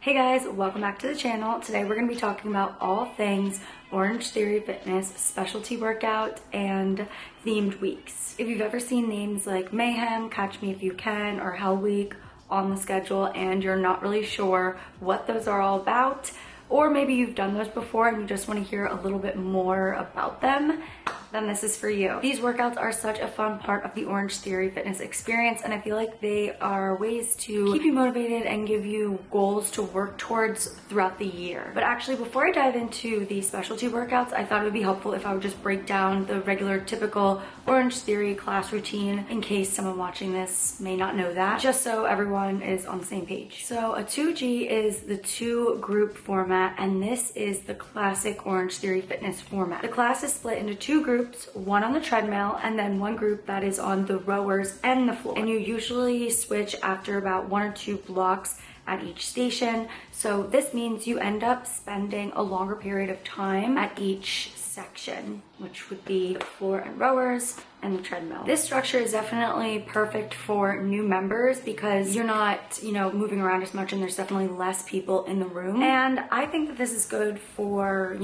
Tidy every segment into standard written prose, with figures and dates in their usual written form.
Hey guys, welcome back to the channel. Today we're going to be talking about all things Orangetheory Fitness specialty workout and themed weeks. If you've ever seen names like Mayhem, Catch Me If You Can, or Hell Week on the schedule and you're not really sure what those are all about, or maybe you've done those before and you just want to hear a little bit more about them, then this is for you. These workouts are such a fun part of the Orangetheory Fitness experience, and I feel like they are ways to keep you motivated and give you goals to work towards throughout the year. But actually, before I dive into the specialty workouts, I thought it would be helpful if I would just break down the regular typical Orangetheory class routine in case someone watching this may not know that, just so everyone is on the same page. So a 2G is the 2-group format, and this is the classic Orangetheory Fitness format. The class is split into 2 groups, one on the treadmill and then one group that is on the rowers and the floor. And you usually switch after about 1 or 2 blocks at each station. So this means you end up spending a longer period of time at each section, which would be the floor and rowers and the treadmill. This structure is definitely perfect for new members because you're not, moving around as much, and there's definitely less people in the room. And I think that this is good for,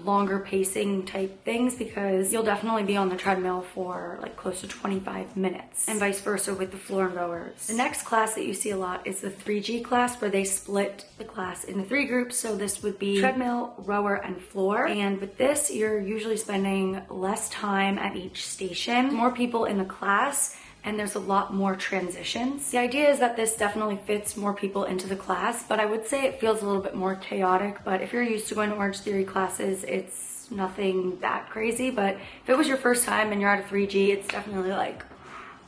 longer pacing type things because you'll definitely be on the treadmill for like close to 25 minutes, and vice versa with the floor and rowers. The next class that you see a lot is the 3G class, where they split the class into 3 groups. So this would be treadmill, rower, and floor. And with this, you're usually spending less time at each station, more people in the class, and there's a lot more transitions. The idea is that this definitely fits more people into the class, but I would say it feels a little bit more chaotic. But if you're used to going to Orangetheory classes, it's nothing that crazy. But if it was your first time and you're at a 3G, it's definitely like,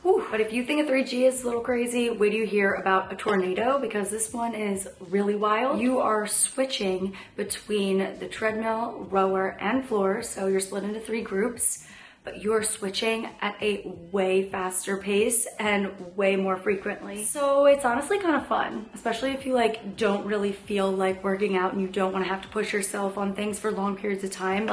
whew. But if you think a 3G is a little crazy, wait till you hear about a tornado, because this one is really wild. You are switching between the treadmill, rower, and floor, so you're split into 3 groups, but you're switching at a way faster pace and way more frequently. So it's honestly kind of fun, especially if you don't really feel like working out and you don't want to have to push yourself on things for long periods of time.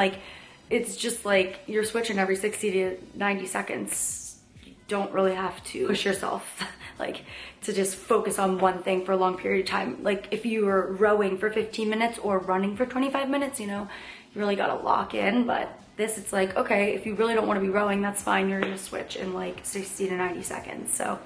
It's just like you're switching every 60 to 90 seconds. You don't really have to push yourself to just focus on one thing for a long period of time. Like if you were rowing for 15 minutes or running for 25 minutes, you really gotta lock in. But this, it's like, okay, if you really don't want to be rowing, that's fine. You're gonna switch in 60 to 90 seconds. So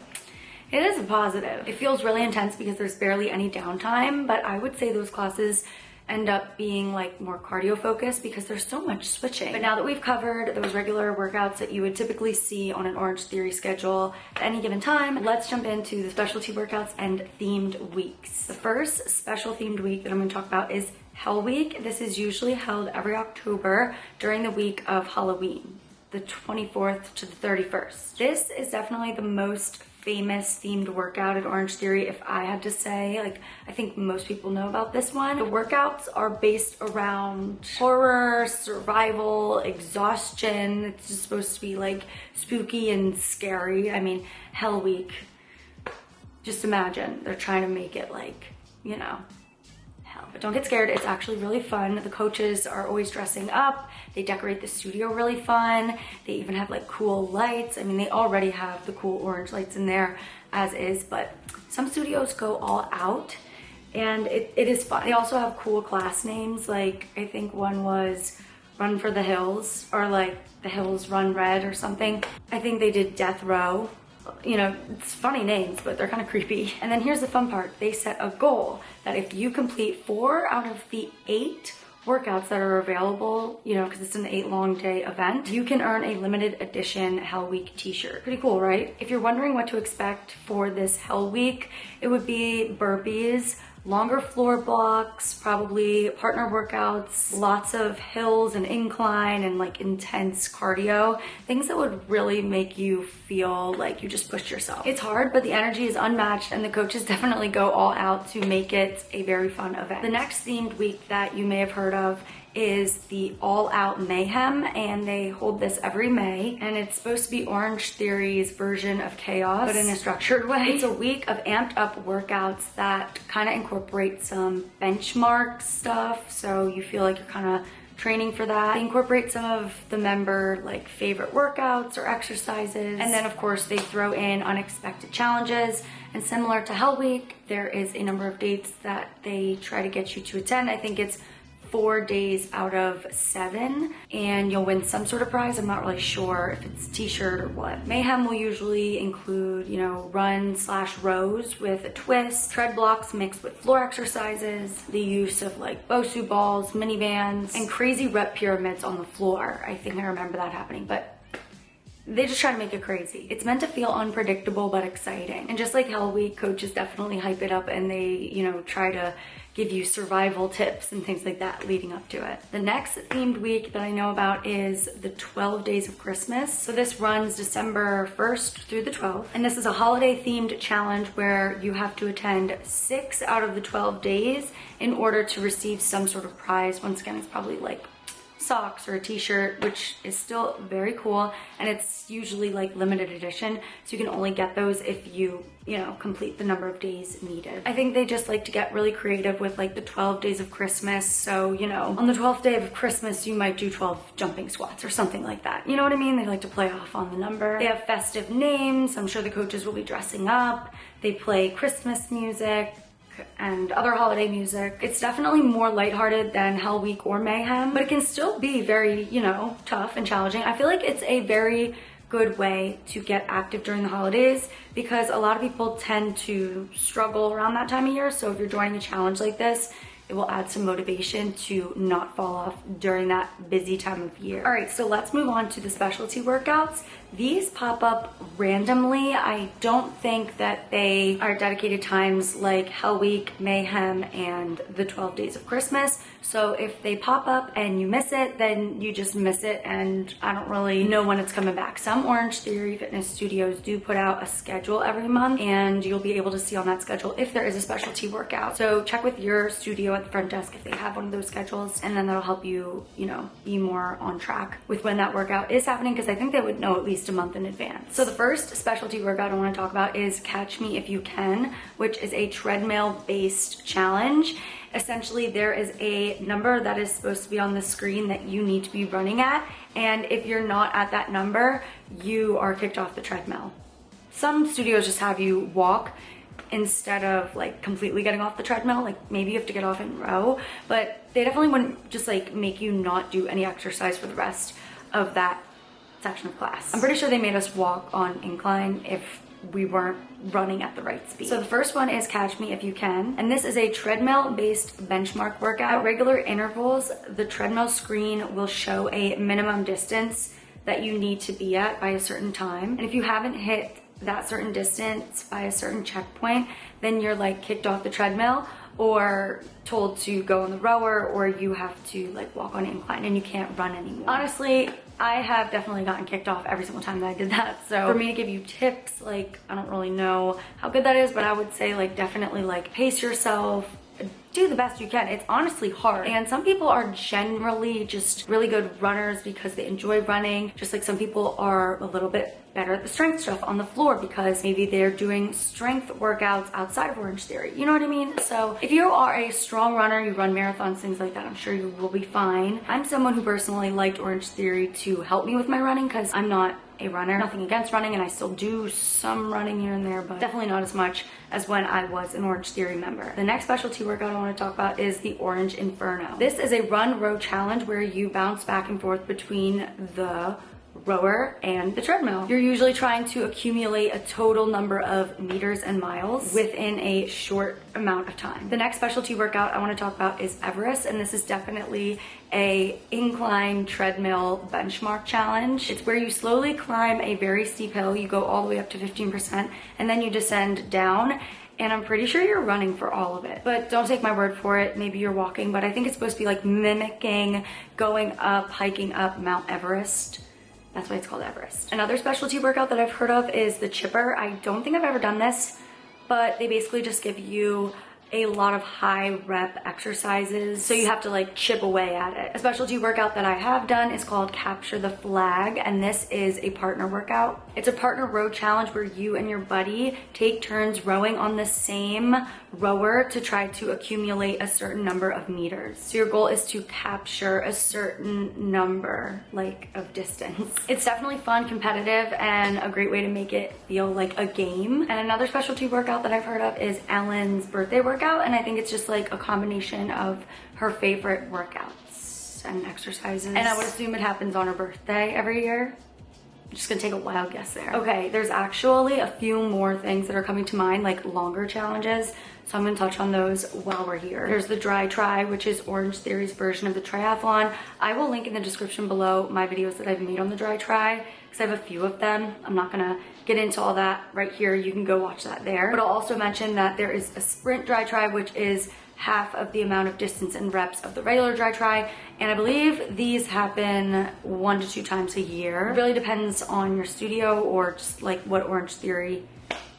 it is a positive. It feels really intense because there's barely any downtime, but I would say those classes end up being more cardio focused because there's so much switching. But now that we've covered those regular workouts that you would typically see on an Orangetheory schedule at any given time, let's jump into the specialty workouts and themed weeks. The first special themed week that I'm going to talk about is Hell Week. This is usually held every October during the week of Halloween, the 24th to the 31st. This is definitely the most famous themed workout at Orangetheory, if I had to say. I think most people know about this one. The workouts are based around horror, survival, exhaustion. It's just supposed to be spooky and scary. I mean, Hell Week, just imagine they're trying to make it hell. But don't get scared, it's actually really fun. The coaches are always dressing up. They decorate the studio really fun. They even have cool lights. I mean, they already have the cool orange lights in there as is, but some studios go all out, and it is fun. They also have cool class names. I think one was Run for the Hills, or The Hills Run Red or something. I think they did Death Row. It's funny names, but they're kind of creepy. And then here's the fun part. They set a goal that if you complete 4 out of the 8 workouts that are available, because it's an 8-long-day event, you can earn a limited edition Hell Week t-shirt. Pretty cool, right? If you're wondering what to expect for this Hell Week, it would be burpees, longer floor blocks, probably partner workouts, lots of hills and incline, and intense cardio, things that would really make you feel like you just pushed yourself. It's hard, but the energy is unmatched, and the coaches definitely go all out to make it a very fun event. The next themed week that you may have heard of is the All Out Mayhem, and they hold this every May, and it's supposed to be Orangetheory's version of chaos, but in a structured way. It's a week of amped up workouts that kind of incorporate some benchmark stuff, so you feel like you're kind of training for that. They incorporate some of the member like favorite workouts or exercises. And then of course they throw in unexpected challenges. And similar to Hell Week, there is a number of dates that they try to get you to attend. I think it's 4 days out of 7, and you'll win some sort of prize. I'm not really sure if it's a t-shirt or what. Mayhem will usually include, you know, run/rows with a twist, tread blocks mixed with floor exercises, the use of like Bosu balls, mini bands, and crazy rep pyramids on the floor. I think I remember that happening, but they just try to make it crazy. It's meant to feel unpredictable but exciting. And just like Hell Week, coaches definitely hype it up, and they, you know, try to give you survival tips and things like that leading up to it. The next themed week that I know about is the 12 Days of Christmas. So this runs December 1st through the 12th. And this is a holiday themed challenge where you have to attend 6 out of the 12 days in order to receive some sort of prize. Once again, it's probably like socks or a t-shirt, which is still very cool, and it's usually like limited edition, so you can only get those if you know, complete the number of days needed. I think they just like to get really creative with like the 12 days of Christmas. So, you know, on the 12th day of Christmas, you might do 12 jumping squats or something like that. You know what I mean? They like to play off on the number. They have festive names. I'm sure the coaches will be dressing up. They play Christmas music and other holiday music. It's definitely more lighthearted than Hell Week or Mayhem, but it can still be very, you know, tough and challenging. I feel like it's a very good way to get active during the holidays because a lot of people tend to struggle around that time of year. So if you're joining a challenge like this, it will add some motivation to not fall off during that busy time of year. All right, so let's move on to the specialty workouts. These pop up randomly. I don't think that they are dedicated times like Hell Week, Mayhem, and the 12 Days of Christmas. So if they pop up and you miss it, then you just miss it, and I don't really know when it's coming back. Some Orangetheory fitness studios do put out a schedule every month, and you'll be able to see on that schedule if there is a specialty workout. So check with your studio at the front desk if they have one of those schedules, and then that'll help you, you know, be more on track with when that workout is happening, because I think they would know at least a month in advance. So the first specialty workout I want to talk about is Catch Me If You Can, which is a treadmill based challenge. Essentially, there is a number that is supposed to be on the screen that you need to be running at, and if you're not at that number, you are kicked off the treadmill. Some studios just have you walk instead of like completely getting off the treadmill. Like maybe you have to get off and row, but they definitely wouldn't just like make you not do any exercise for the rest of that section of class. I'm pretty sure they made us walk on incline if we weren't running at the right speed. So the first one is Catch Me If You Can, and this is a treadmill based benchmark workout. At regular intervals, the treadmill screen will show a minimum distance that you need to be at by a certain time, and if you haven't hit that certain distance by a certain checkpoint, then you're like kicked off the treadmill or told to go on the rower, or you have to like walk on incline and you can't run anymore. Honestly, I have definitely gotten kicked off every single time that I did that. So for me to give you tips, like I don't really know how good that is, but I would say like definitely like pace yourself, do the best you can. It's honestly hard, and some people are generally just really good runners because they enjoy running, just like some people are a little bit better at the strength stuff on the floor because maybe they're doing strength workouts outside of Orangetheory. You know what I mean? So if you are a strong runner, you run marathons, things like that, I'm sure you will be fine. I'm someone who personally liked Orangetheory to help me with my running because I'm not a runner. Nothing against running, and I still do some running here and there, but definitely not as much as when I was an Orangetheory member. The next specialty workout I want to talk about is the Orange Inferno. This is a run row challenge where you bounce back and forth between the rower and the treadmill. You're usually trying to accumulate a total number of meters and miles within a short amount of time. The next specialty workout I want to talk about is Everest, and this is definitely a incline treadmill benchmark challenge. It's where you slowly climb a very steep hill. You go all the way up to 15% and then you descend down, and I'm pretty sure you're running for all of it, but don't take my word for it. Maybe you're walking, but I think it's supposed to be like mimicking going up, hiking up Mount Everest. That's why it's called Everest. Another specialty workout that I've heard of is the chipper. I don't think I've ever done this, but they basically just give you a lot of high rep exercises, so you have to like chip away at it. A specialty workout that I have done is called Capture the Flag, and this is a partner workout. It's a partner row challenge where you and your buddy take turns rowing on the same rower to try to accumulate a certain number of meters. So your goal is to capture a certain number, like, of distance. It's definitely fun, competitive, and a great way to make it feel like a game. And another specialty workout that I've heard of is Ellen's birthday workout, and I think it's just like a combination of her favorite workouts and exercises. And I would assume it happens on her birthday every year. I'm just gonna take a wild guess there. Okay, there's actually a few more things that are coming to mind, like longer challenges. So I'm gonna touch on those while we're here. There's the Dri Tri, which is Orangetheory's version of the triathlon. I will link in the description below my videos that I've made on the Dri Tri, because I have a few of them. I'm not gonna get into all that right here. You can go watch that there. But I'll also mention that there is a sprint Dri Tri, which is half of the amount of distance and reps of the regular Dri Tri, and I believe these happen 1 to 2 times a year. It really depends on your studio or just like what Orangetheory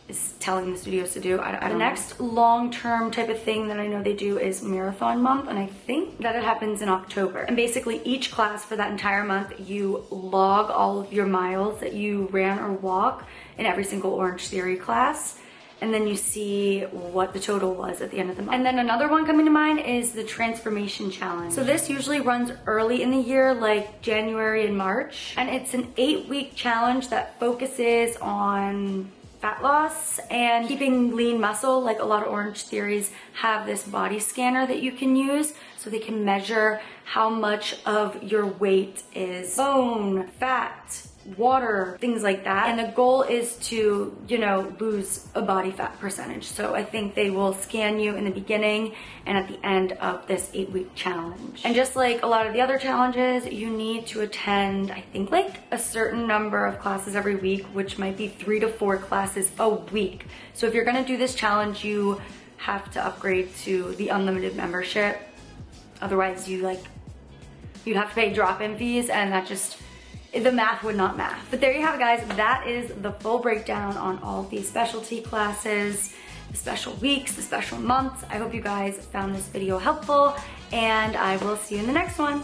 is telling the studios to do. I don't know. The next long-term type of thing that I know they do is marathon month, and I think that it happens in October. And basically each class for that entire month, you log all of your miles that you ran or walk in every single Orangetheory class, and then you see what the total was at the end of the month. And then another one coming to mind is the Transformation Challenge. So this usually runs early in the year, like January and March. And it's an 8-week challenge that focuses on fat loss and keeping lean muscle. Like a lot of Orangetheories have this body scanner that you can use so they can measure how much of your weight is bone, fat, water, things like that. And the goal is to, you know, lose a body fat percentage. So I think they will scan you in the beginning and at the end of this 8-week challenge. And just like a lot of the other challenges, you need to attend, I think, like a certain number of classes every week, which might be 3 to 4 classes a week. So if you're gonna do this challenge, you have to upgrade to the unlimited membership. Otherwise you'd have to pay drop-in fees, and that just, the math would not math. But there you have it, guys. That is the full breakdown on all these specialty classes, the special weeks, the special months. I hope you guys found this video helpful, and I will see you in the next one.